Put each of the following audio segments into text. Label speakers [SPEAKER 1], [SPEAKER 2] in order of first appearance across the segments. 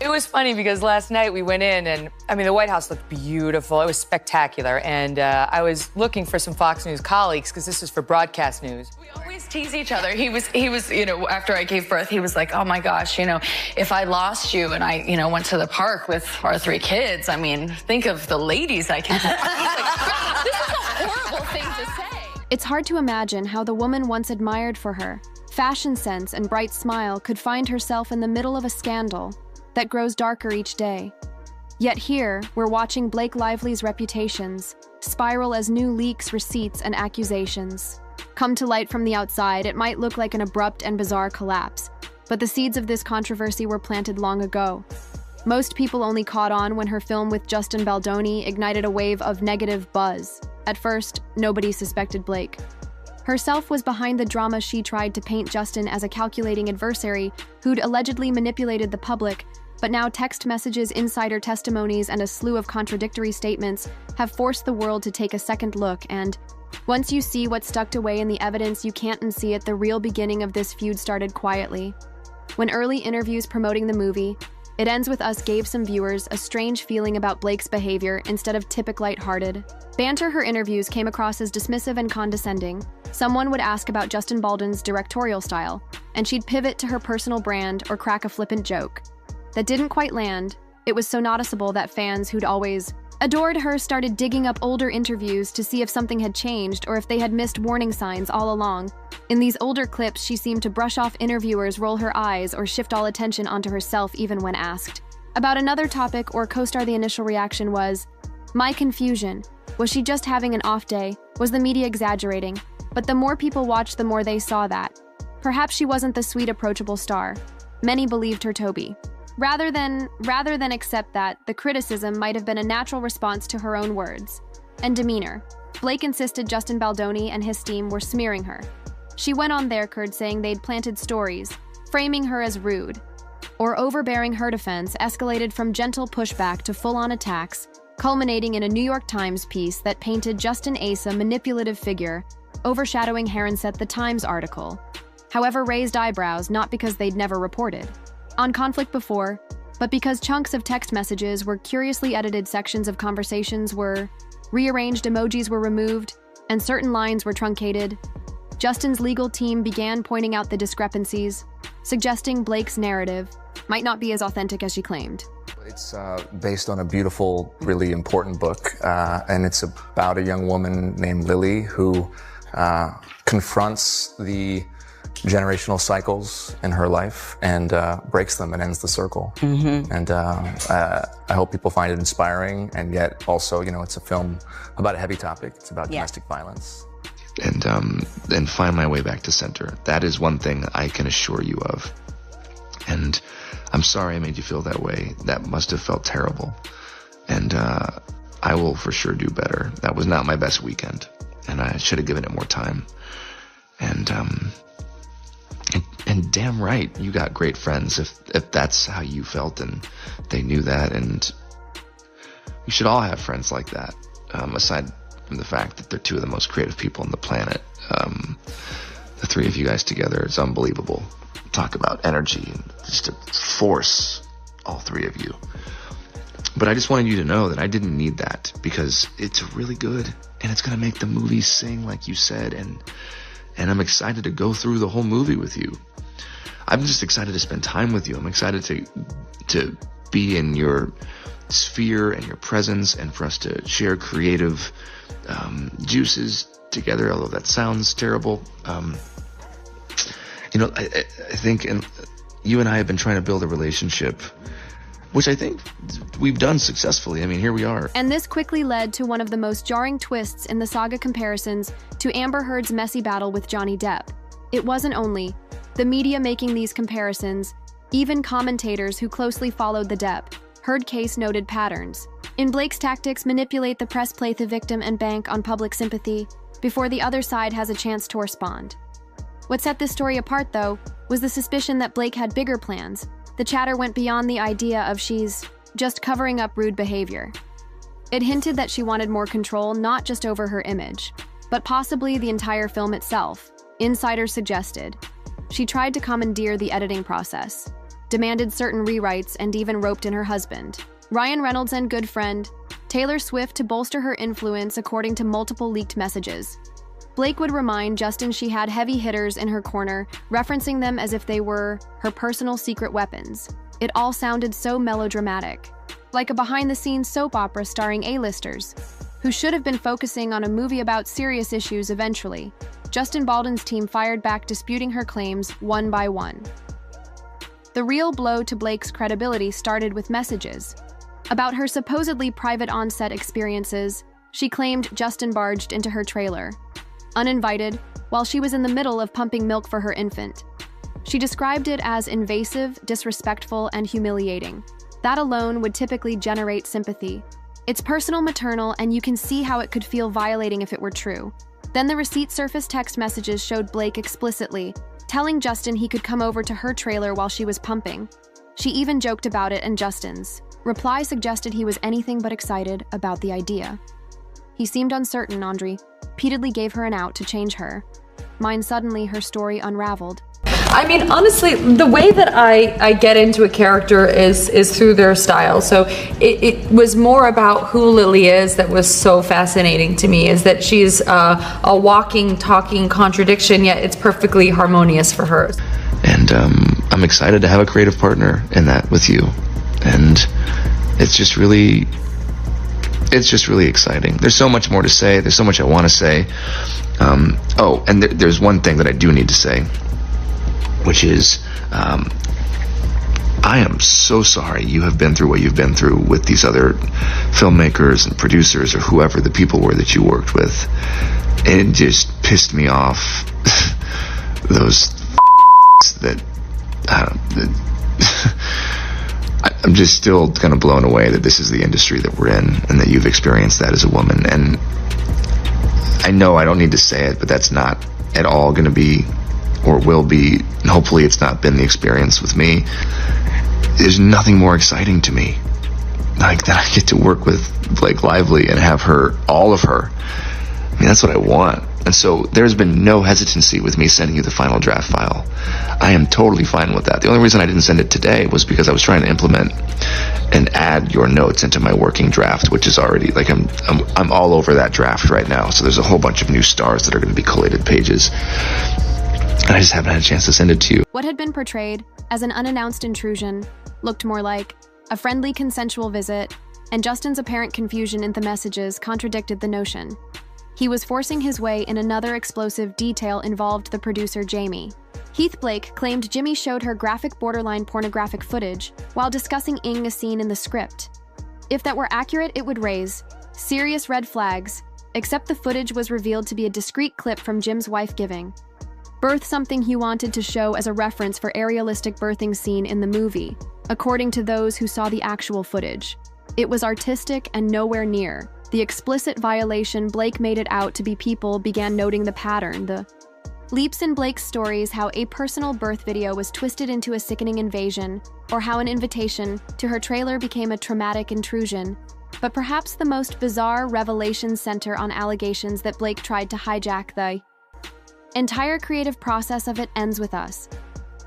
[SPEAKER 1] It was funny because last night we went in and, I mean, the White House looked beautiful. It was spectacular. And I was looking for some Fox News colleagues because this is for broadcast news.
[SPEAKER 2] We always tease each other. He was, after I gave birth, he was like, oh my gosh, if I lost you and I, went to the park with our 3 kids, I mean, think of the ladies I can. Like, this is a horrible thing to say.
[SPEAKER 3] It's hard to imagine how the woman once admired for her fashion sense and bright smile could find herself in the middle of a scandal that grows darker each day. Yet here, we're watching Blake Lively's reputations spiral as new leaks, receipts, and accusations come to light from the outside. It might look like an abrupt and bizarre collapse, but the seeds of this controversy were planted long ago. Most people only caught on when her film with Justin Baldoni ignited a wave of negative buzz. At first, nobody suspected Blake herself was behind the drama. She tried to paint Justin as a calculating adversary who'd allegedly manipulated the public, but now text messages, insider testimonies, and a slew of contradictory statements have forced the world to take a second look, and once you see what's tucked away in the evidence, you can't unsee it. The real beginning of this feud started quietly. When early interviews promoting the movie, It Ends With Us gave some viewers a strange feeling about Blake's behavior instead of typical lighthearted banter. Her interviews came across as dismissive and condescending. Someone would ask about Justin Baldwin's directorial style, and she'd pivot to her personal brand or crack a flippant joke that didn't quite land. It was so noticeable that fans who'd always adored her started digging up older interviews to see if something had changed or if they had missed warning signs all along. In these older clips, she seemed to brush off interviewers, roll her eyes, or shift all attention onto herself even when asked about another topic or co-star. The initial reaction was, "My confusion. Was she just having an off day? Was the media exaggerating?" But the more people watched, the more they saw that perhaps she wasn't the sweet, approachable star many believed her to be. Rather than accept that, the criticism might have been a natural response to her own words and demeanor. Blake insisted Justin Baldoni and his team were smearing her. She went on their card saying they'd planted stories, framing her as rude or overbearing. Her defense escalated from gentle pushback to full-on attacks, culminating in a New York Times piece that painted Justin as a manipulative figure, overshadowing Heron. Set the Times article, however, raised eyebrows, not because they'd never reported on conflict before, but because chunks of text messages were curiously edited, sections of conversations were rearranged, emojis were removed, and certain lines were truncated. Justin's legal team began pointing out the discrepancies, suggesting Blake's narrative might not be as authentic as she claimed.
[SPEAKER 4] It's based on a beautiful, really important book, and it's about a young woman named Lily who confronts the generational cycles in her life and breaks them and ends the circle. Mm-hmm. And I hope people find it inspiring, and yet also, it's a film about a heavy topic. It's about domestic violence.
[SPEAKER 5] And find my way back to center. That is one thing I can assure you of. And I'm sorry I made you feel that way. That must have felt terrible. And I will for sure do better. That was not my best weekend, and I should have given it more time. And damn right, you got great friends if that's how you felt and they knew that. And we should all have friends like that, aside from the fact that they're 2 of the most creative people on the planet. The 3 of you guys together is unbelievable. Talk about energy and just to force all 3 of you. But I just wanted you to know that I didn't need that, because it's really good and it's going to make the movie sing, like you said. And I'm excited to go through the whole movie with you. I'm just excited to spend time with you. I'm excited to be in your sphere and your presence, and for us to share creative juices together, although that sounds terrible. I think you and I have been trying to build a relationship, which I think we've done successfully. I mean, here we are.
[SPEAKER 3] And this quickly led to one of the most jarring twists in the saga: comparisons to Amber Heard's messy battle with Johnny Depp. It wasn't only the media making these comparisons. Even commentators who closely followed the Depp Heard case noted patterns in Blake's tactics: manipulate the press, play the victim, and bank on public sympathy before the other side has a chance to respond. What set this story apart, though, was the suspicion that Blake had bigger plans. The chatter went beyond the idea of she's just covering up rude behavior. It hinted that she wanted more control, not just over her image, but possibly the entire film itself. Insiders suggested she tried to commandeer the editing process, demanded certain rewrites, and even roped in her husband, Ryan Reynolds, and good friend, Taylor Swift, to bolster her influence, according to multiple leaked messages. Blake would remind Justin she had heavy hitters in her corner, referencing them as if they were her personal secret weapons. It all sounded so melodramatic, like a behind-the-scenes soap opera starring A-listers, who should have been focusing on a movie about serious issues eventually. Justin Baldwin's team fired back, disputing her claims one by one. The real blow to Blake's credibility started with messages about her supposedly private on-set experiences. She claimed Justin barged into her trailer, uninvited, while she was in the middle of pumping milk for her infant. She described it as invasive, disrespectful, and humiliating. That alone would typically generate sympathy. It's personal, maternal, and you can see how it could feel violating if it were true. Then the receipt surfaced. Text messages showed Blake explicitly telling Justin he could come over to her trailer while she was pumping. She even joked about it, and Justin's reply suggested he was anything but excited about the idea. He seemed uncertain. Audrey repeatedly gave her an out to change her mind. Suddenly, her story unraveled.
[SPEAKER 6] I mean, honestly, the way that I get into a character is through their style. So it was more about who Lily is that was so fascinating to me, is that she's a walking, talking contradiction, yet it's perfectly harmonious for her.
[SPEAKER 5] And I'm excited to have a creative partner in that with you. And it's just really exciting. There's so much more to say. There's so much I want to say. Oh, and there's one thing that I do need to say, which is I am so sorry you have been through what you've been through with these other filmmakers and producers or whoever the people were that you worked with. It just pissed me off. Those that I'm just still kind of blown away that this is the industry that we're in and that you've experienced that as a woman. And I know I don't need to say it, but that's not at all going to be or will be, and hopefully it's not been the experience with me. There's nothing more exciting to me like that I get to work with Blake Lively and have her, all of her. I mean, that's what I want. And so there's been no hesitancy with me sending you the final draft file. I am totally fine with that. The only reason I didn't send it today was because I was trying to implement and add your notes into my working draft, which is already, like, I'm all over that draft right now. So there's a whole bunch of new stars that are going to be collated pages. And I just haven't had a chance to send it to you.
[SPEAKER 3] What had been portrayed as an unannounced intrusion looked more like a friendly, consensual visit, and Justin's apparent confusion in the messages contradicted the notion. He was forcing his way in. Another explosive detail involved the producer, Jamie. Heath Blake claimed Jimmy showed her graphic, borderline pornographic footage while discussing a scene in the script. If that were accurate, it would raise serious red flags, except the footage was revealed to be a discrete clip from Jim's wife giving birth, something he wanted to show as a reference for a realistic birthing scene in the movie. According to those who saw the actual footage, it was artistic and nowhere near the explicit violation Blake made it out to be. People began noting the pattern, the leaps in Blake's stories, how a personal birth video was twisted into a sickening invasion, or how an invitation to her trailer became a traumatic intrusion. But perhaps the most bizarre revelations center on allegations that Blake tried to hijack the entire creative process of It Ends With Us.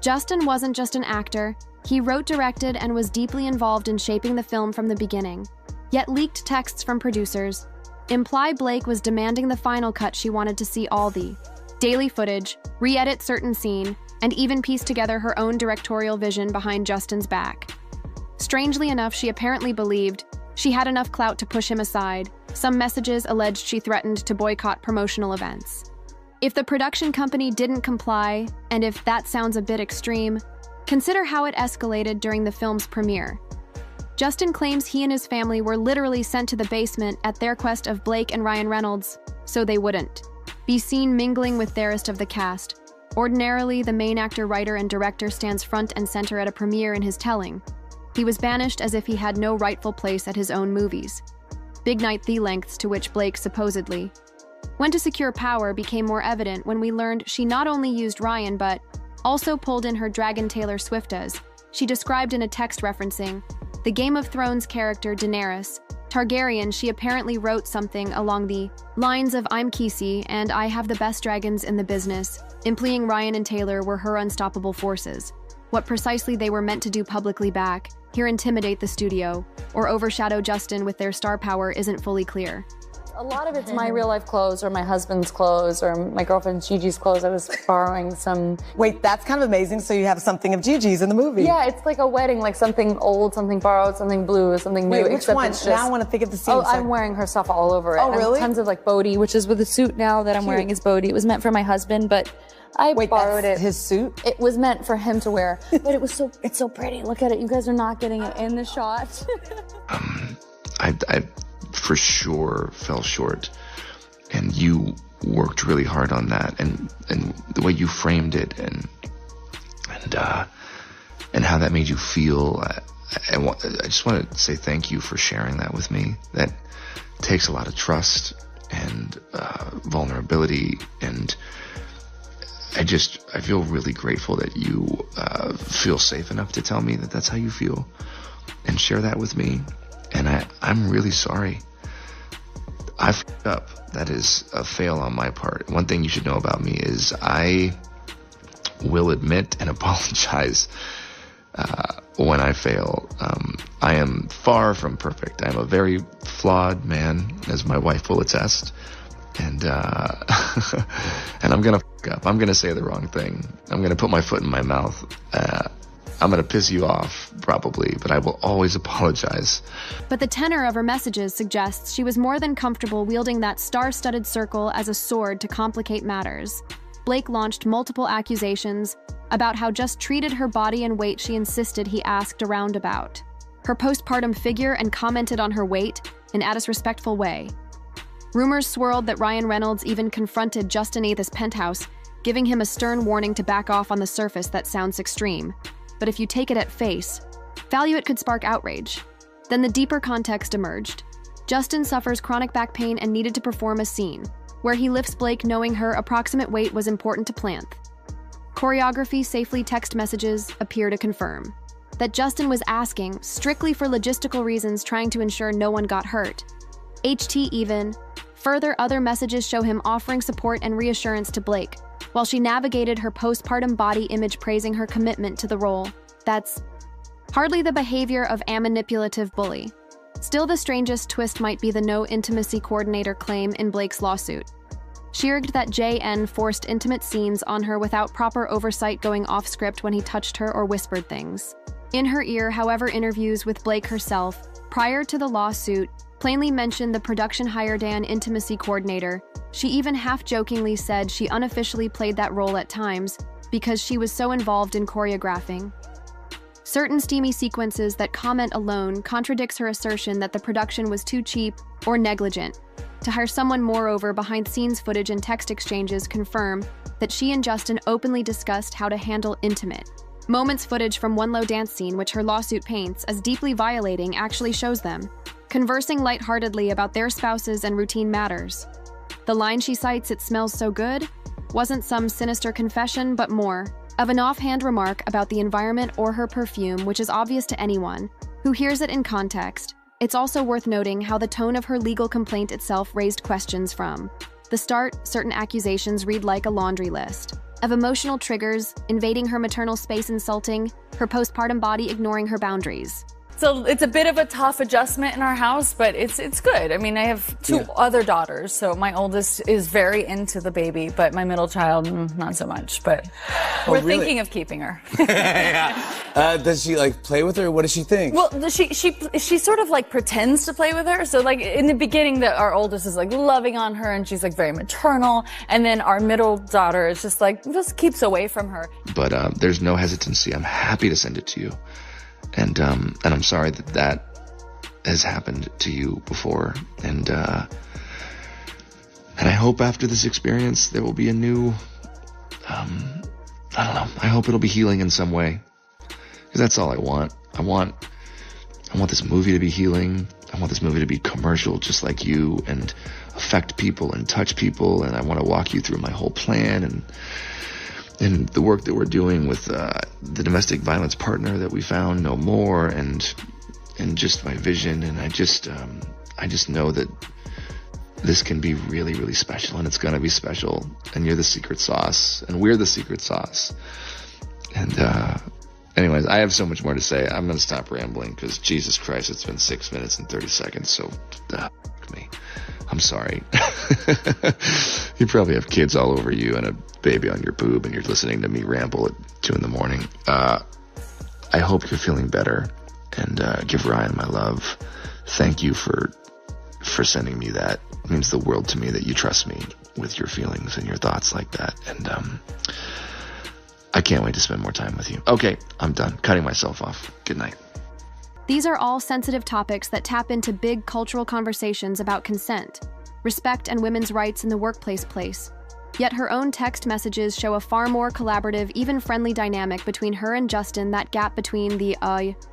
[SPEAKER 3] Justin wasn't just an actor. He wrote, directed, and was deeply involved in shaping the film from the beginning. Yet leaked texts from producers imply Blake was demanding the final cut. She wanted to see all the daily footage, re-edit certain scene, and even piece together her own directorial vision behind Justin's back. Strangely enough, she apparently believed she had enough clout to push him aside. Some messages alleged she threatened to boycott promotional events if the production company didn't comply, and if that sounds a bit extreme, consider how it escalated during the film's premiere. Justin claims he and his family were literally sent to the basement at their request of Blake and Ryan Reynolds, so they wouldn't be seen mingling with the rest of the cast. Ordinarily, the main actor, writer, and director stands front and center at a premiere in his telling. He was banished as if he had no rightful place at his own movies. Big night. The lengths to which Blake supposedly went to secure power became more evident when we learned she not only used Ryan but also pulled in her dragon Taylor Swift, as she described in a text referencing the Game of Thrones character Daenerys Targaryen. She apparently wrote something along the lines of "I'm Khaleesi and I have the best dragons in the business," implying Ryan and Taylor were her unstoppable forces. What precisely they were meant to do publicly back, here intimidate the studio, or overshadow Justin with their star power isn't fully clear.
[SPEAKER 2] A lot of it's my real life clothes or my husband's clothes or my girlfriend Gigi's clothes. I was borrowing some.
[SPEAKER 7] Wait, that's kind of amazing. So you have something of Gigi's in the movie.
[SPEAKER 2] Yeah, it's like a wedding, like something old, something borrowed, something blue, something new.
[SPEAKER 7] Wait, which one?
[SPEAKER 2] It's just,
[SPEAKER 7] now I want to think of the scene.
[SPEAKER 2] Oh, I'm wearing her stuff all over it.
[SPEAKER 7] Oh, really?
[SPEAKER 2] And tons of like Bodhi, which is with the suit now that I'm wearing is Bodhi. It was meant for my husband, but I borrowed it.
[SPEAKER 7] His suit?
[SPEAKER 2] It was meant for him to wear, but it's so pretty. Look at it. You guys are not getting it in the shot.
[SPEAKER 5] I for sure fell short. And you worked really hard on that, and the way you framed it, and how that made you feel. I just want to say thank you for sharing that with me. That takes a lot of trust and vulnerability, and I feel really grateful that you feel safe enough to tell me that that's how you feel, and share that with me. And I'm really sorry. I fucked up. That is a fail on my part. One thing you should know about me is I will admit and apologize when I fail. I am far from perfect. I'm a very flawed man, as my wife will attest. And and I'm gonna fuck up. I'm gonna say the wrong thing. I'm gonna put my foot in my mouth. I'm gonna piss you off, probably, but I will always apologize.
[SPEAKER 3] But the tenor of her messages suggests she was more than comfortable wielding that star-studded circle as a sword to complicate matters. Blake launched multiple accusations about how just treated her body and weight she insisted he asked around about. Her postpartum figure and commented on her weight in a disrespectful way. Rumors swirled that Ryan Reynolds even confronted Justin Ath's penthouse, giving him a stern warning to back off on the surface that sounds extreme. But if you take it at face value, it could spark outrage. Then the deeper context emerged. Justin suffers chronic back pain and needed to perform a scene, where he lifts Blake knowing her approximate weight was important to Planth. Choreography, safely text messages appear to confirm that Justin was asking strictly for logistical reasons, trying to ensure no one got hurt. HT even. Further, other messages show him offering support and reassurance to Blake, while she navigated her postpartum body image, praising her commitment to the role. That's hardly the behavior of a manipulative bully. Still, the strangest twist might be the no intimacy coordinator claim in Blake's lawsuit. She argued that JN forced intimate scenes on her without proper oversight, going off script when he touched her or whispered things in her ear. However, interviews with Blake herself prior to the lawsuit plainly mentioned the production hired an intimacy coordinator. She even half-jokingly said she unofficially played that role at times because she was so involved in choreographing certain steamy sequences. That comment alone contradicts her assertion that the production was too cheap or negligent to hire someone. Moreover, behind-scenes footage and text exchanges confirm that she and Justin openly discussed how to handle intimate moments. Footage from one low dance scene, which her lawsuit paints as deeply violating, actually shows them conversing lightheartedly about their spouses and routine matters. The line she cites, "It smells so good," wasn't some sinister confession, but more of an offhand remark about the environment or her perfume, which is obvious to anyone who hears it in context. It's also worth noting how the tone of her legal complaint itself raised questions. From the start, certain accusations read like a laundry list of emotional triggers: invading her maternal space, insulting her postpartum body, ignoring her boundaries.
[SPEAKER 2] So it's a bit of a tough adjustment in our house, but it's good. I mean, I have two other daughters, so my oldest is very into the baby, but my middle child, not so much. But we're thinking of keeping her.
[SPEAKER 8] Does she like play with her? What does she think?
[SPEAKER 2] Well, she sort of like pretends to play with her. So like in the beginning, our oldest is like loving on her, and she's like very maternal, and then our middle daughter is just keeps away from her.
[SPEAKER 5] But there's no hesitancy. I'm happy to send it to you. And I'm sorry that has happened to you before. And I hope after this experience there will be a new, I don't know. I hope it'll be healing in some way. Because that's all I want. I want this movie to be healing. I want this movie to be commercial, just like you, and affect people and touch people. And I want to walk you through my whole plan and the work that we're doing with the domestic violence partner that we found, No More, and just my vision. And I just know that this can be really, really special, and it's gonna be special. And you're the secret sauce, and we're the secret sauce. And Anyways, I have so much more to say. I'm going to stop rambling because Jesus Christ, it's been 6 minutes and 30 seconds. So, me. I'm sorry. You probably have kids all over you and a baby on your boob, and you're listening to me ramble at 2 in the morning. I hope you're feeling better, and give Ryan my love. Thank you for sending me that. It means the world to me that you trust me with your feelings and your thoughts like that. And I can't wait to spend more time with you. Okay, I'm done. Cutting myself off. Good night.
[SPEAKER 3] These are all sensitive topics that tap into big cultural conversations about consent, respect, and women's rights in the workplace. Yet her own text messages show a far more collaborative, even friendly dynamic between her and Justin. That gap between the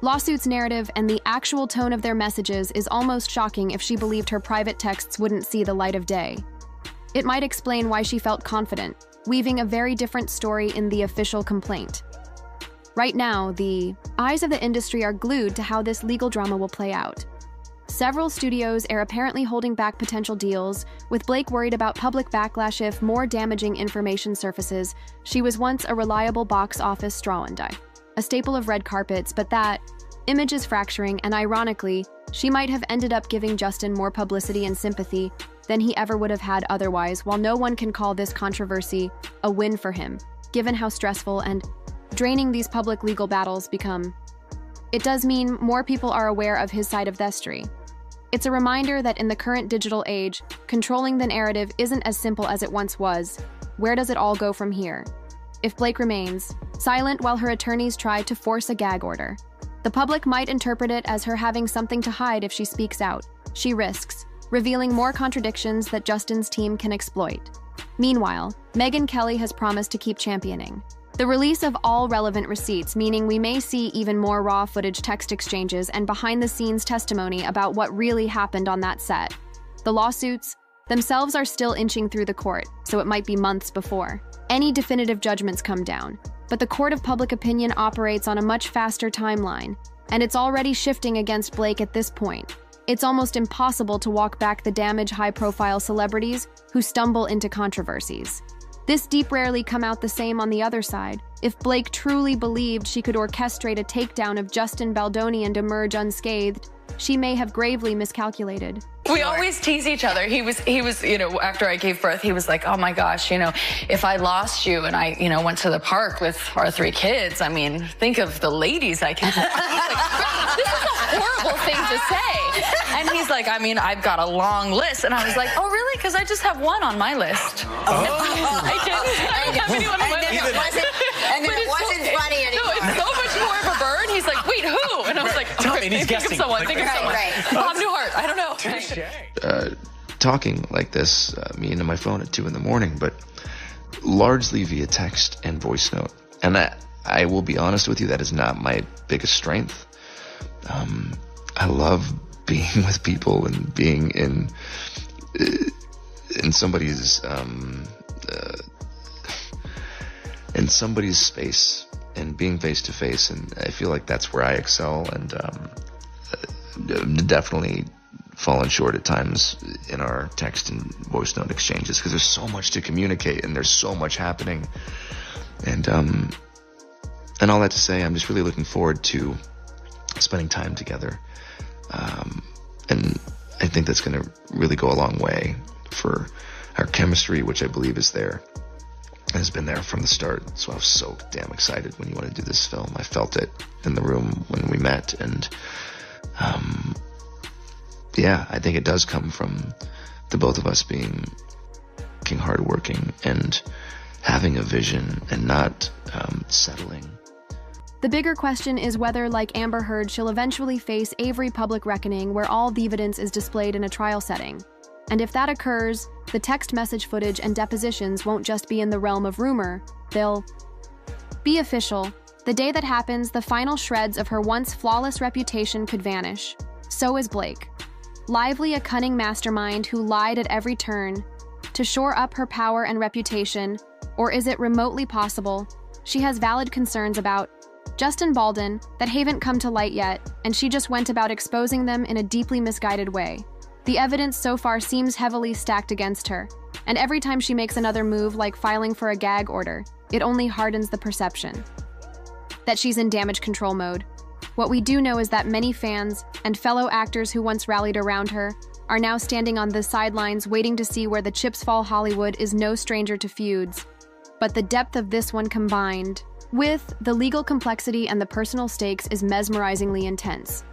[SPEAKER 3] lawsuits narrative and the actual tone of their messages is almost shocking if she believed her private texts wouldn't see the light of day. It might explain why she felt confident, weaving a very different story in the official complaint. Right now, the eyes of the industry are glued to how this legal drama will play out. Several studios are apparently holding back potential deals, with Blake worried about public backlash if more damaging information surfaces. She was once a reliable box office strawandie, a staple of red carpets, but that image is fracturing, and ironically, she might have ended up giving Justin more publicity and sympathy than he ever would have had otherwise. While no one can call this controversy a win for him, given how stressful and draining these public legal battles become, it does mean more people are aware of his side of the story. It's a reminder that in the current digital age, controlling the narrative isn't as simple as it once was. Where does it all go from here? If Blake remains silent while her attorneys try to force a gag order, the public might interpret it as her having something to hide. If she speaks out, she risks revealing more contradictions that Justin's team can exploit. Meanwhile, Megyn Kelly has promised to keep championing the release of all relevant receipts, meaning we may see even more raw footage, text exchanges, and behind-the-scenes testimony about what really happened on that set. The lawsuits themselves are still inching through the court, so it might be months before any definitive judgments come down. But the court of public opinion operates on a much faster timeline, and it's already shifting against Blake at this point. It's almost impossible to walk back the damage high-profile celebrities who stumble into controversies. This deep rarely come out the same on the other side. If Blake truly believed she could orchestrate a takedown of Justin Baldoni and emerge unscathed, she may have gravely miscalculated.
[SPEAKER 2] We always tease each other. He was, after I gave birth, he was like, oh my gosh, if I lost you and I, went to the park with our 3 kids, I mean, think of the ladies I can. Like, this is a horrible thing to say. And he's like, I've got a long list. And I was like, oh, really? Because I just have one on my list. I don't have anyone on my list.
[SPEAKER 9] And then it wasn't funny anymore.
[SPEAKER 2] No, it's so much more of a burn. He's like, wait, who? And I was like, think of someone. Think of someone. Bob Newhart. I don't know.
[SPEAKER 5] Talking like this, me into my phone at 2 in the morning, but largely via text and voice note. And I will be honest with you, that is not my biggest strength. I love being with people and being in somebody's space and being face to face, and I feel like that's where I excel, and definitely fallen short at times in our text and voice note exchanges because there's so much to communicate and there's so much happening, and all that to say, I'm just really looking forward to spending time together, and I think that's going to really go a long way for our chemistry, which I believe is there. Has been there from the start, so I was so damn excited when you wanted to do this film. I felt it in the room when we met, and yeah, I think it does come from the both of us being hardworking and having a vision and not settling.
[SPEAKER 3] The bigger question is whether, like Amber Heard, she'll eventually face Avery public reckoning where all the evidence is displayed in a trial setting. And if that occurs, the text message footage and depositions won't just be in the realm of rumor, they'll be official. The day that happens, the final shreds of her once flawless reputation could vanish. So is Blake. Lively, a cunning mastermind who lied at every turn to shore up her power and reputation, or is it remotely possible she has valid concerns about Justin Baldwin that haven't come to light yet, and she just went about exposing them in a deeply misguided way? The evidence so far seems heavily stacked against her, and every time she makes another move like filing for a gag order, it only hardens the perception. that she's in damage control mode. What we do know is that many fans and fellow actors who once rallied around her are now standing on the sidelines waiting to see where the chips fall. Hollywood is no stranger to feuds, but the depth of this one combined with the legal complexity and the personal stakes is mesmerizingly intense.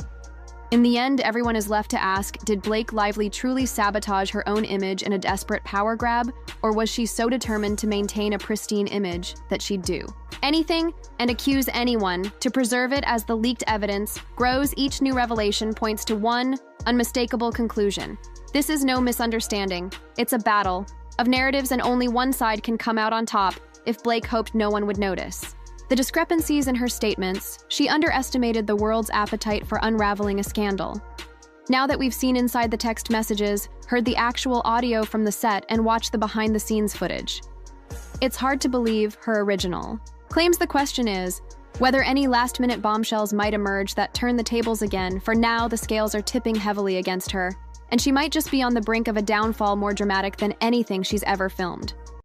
[SPEAKER 3] In the end, everyone is left to ask, did Blake Lively truly sabotage her own image in a desperate power grab, or was she so determined to maintain a pristine image that she'd do anything and accuse anyone to preserve it as the leaked evidence grows? Each new revelation points to one unmistakable conclusion. This is no misunderstanding. It's a battle of narratives, and only one side can come out on top if Blake hoped no one would notice the discrepancies in her statements. She underestimated the world's appetite for unraveling a scandal. Now that we've seen inside the text messages, heard the actual audio from the set, and watched the behind-the-scenes footage, it's hard to believe her original claims. The question is whether any last-minute bombshells might emerge that turn the tables again. For now, the scales are tipping heavily against her, and she might just be on the brink of a downfall more dramatic than anything she's ever filmed.